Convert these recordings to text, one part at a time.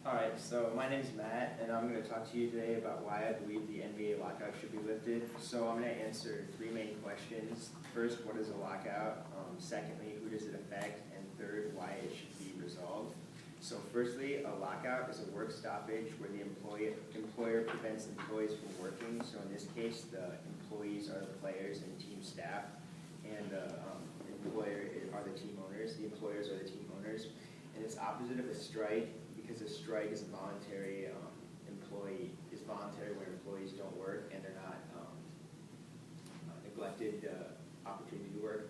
Alright, so my name is Matt, and I'm going to talk to you today about why I believe the NBA lockout should be lifted. So I'm going to answer three main questions. First, what is a lockout? Secondly, who does it affect? And third, why it should be resolved. So firstly, a lockout is a work stoppage where the employer prevents employees from working. So in this case, the employees are the players and team staff, and the employer are the team owners. The employers are the team owners. And it's opposite of a strike, because a strike is a voluntary voluntary when employees don't work and they're not neglected the opportunity to work.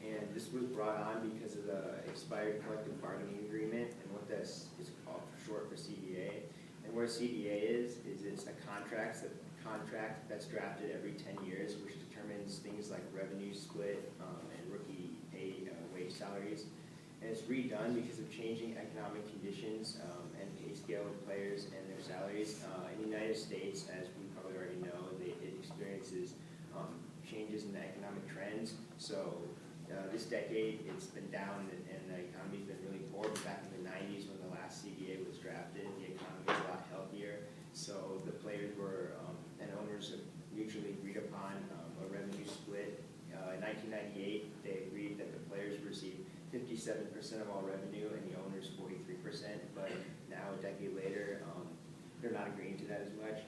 And this was brought on because of the expired collective bargaining agreement, and what this is called short for CBA. And where CBA is it's a contract that's drafted every 10 years, which determines things like revenue split and rookie pay wage salaries. And it's redone because of changing economic conditions and pay scale of players and their salaries. In the United States, as we probably already know, it experiences changes in the economic trends. So this decade, it's been down and the economy's been really poor. But back in the 90s, when the last CBA was drafted, the economy was a lot healthier. So the players were and owners mutually agreed upon a revenue split. In 1998, they agreed that the players received 57% of all revenue and the owners 43%, but now a decade later, they're not agreeing to that as much.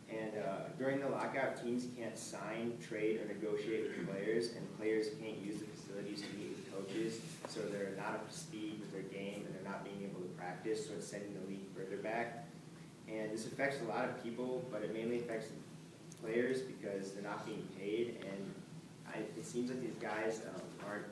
And during the lockout, teams can't sign, trade, or negotiate with players, and players can't use the facilities to meet with coaches, so they're not up to speed with their game, and they're not being able to practice, so it's sending the league further back. And this affects a lot of people, but it mainly affects players because they're not being paid, and it seems like these guys aren't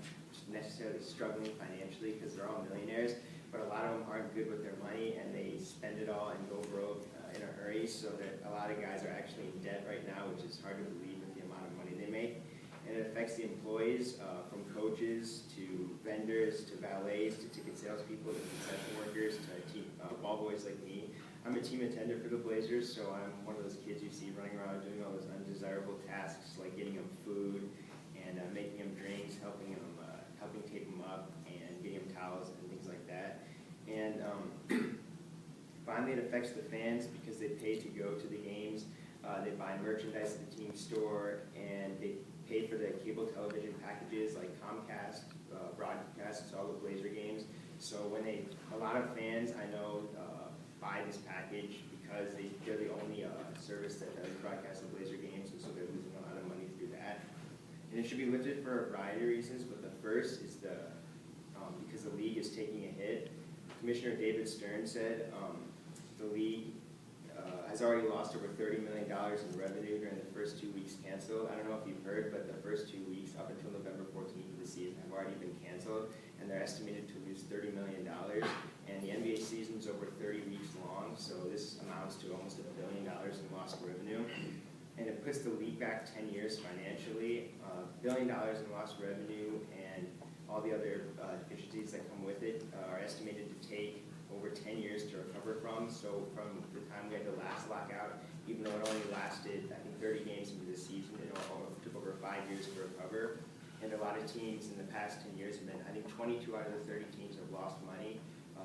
necessarily struggling financially because they're all millionaires, but a lot of them aren't good with their money and they spend it all and go broke in a hurry, so that a lot of guys are actually in debt right now, which is hard to believe with the amount of money they make. And it affects the employees, from coaches to vendors to valets to ticket salespeople to concession workers to ball boys like me. I'm a team attendant for the Blazers, so I'm one of those kids you see running around doing all those undesirable tasks like getting them food and making them drinks, helping tape them up, and getting them towels and things like that. And finally, it affects the fans because they pay to go to the games. They buy merchandise at the team store, and they pay for the cable television packages like Comcast broadcasts all the Blazer games. So when a lot of fans I know buy this package because they're the only service that does broadcast the Blazer games, and so they're losing a lot of money through that. And it should be lifted for a variety of reasons, but the first is because the league is taking a hit. Commissioner David Stern said the league has already lost over $30 million in revenue during the first 2 weeks canceled. I don't know if you've heard, but the first 2 weeks up until November 14th of the season have already been canceled, and they're estimated to lose $30 million. And the NBA season is over 30 weeks long, so this amounts to almost $1 billion in lost revenue. And it puts the league back 10 years financially. $1 billion in lost revenue and all the other deficiencies that come with it are estimated to take over 10 years to recover from. So from the time we had the last lockout, even though it only lasted, I think, 30 games into the season, it took over 5 years to recover. And a lot of teams in the past 10 years have been, I think 22 out of the 30 teams have lost money.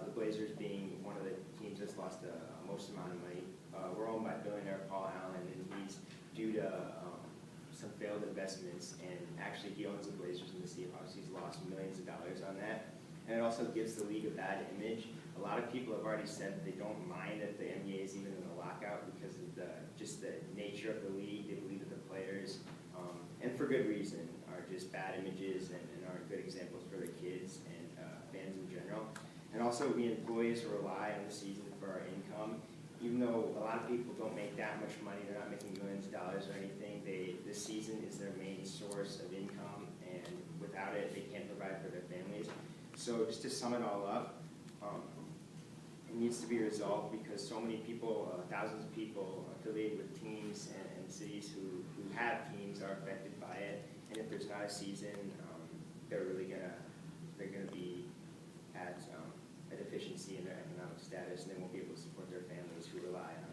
The Blazers being one of the teams that's lost the most amount of money. We're owned by billionaire Paul Allen, and he's due to some failed investments, and actually he owns the Blazers and the Seahawks. He's lost millions of dollars on that. And it also gives the league a bad image. A lot of people have already said that they don't mind that the NBA is even in the lockout because of just the nature of the league. They believe that the players, and for good reason, are just bad images and aren't good examples for the kids and fans in general. And also, we employees rely on the season for our income. Even though a lot of people don't make that much money, they're not making millions of dollars or anything, this season is their main source of income, and without it, they can't provide for their families. So just to sum it all up, it needs to be resolved because so many people, thousands of people affiliated with teams and cities who have teams are affected by it. And if there's not a season, they're gonna be at a deficiency in their economic status, and they won't be able to support their families who rely on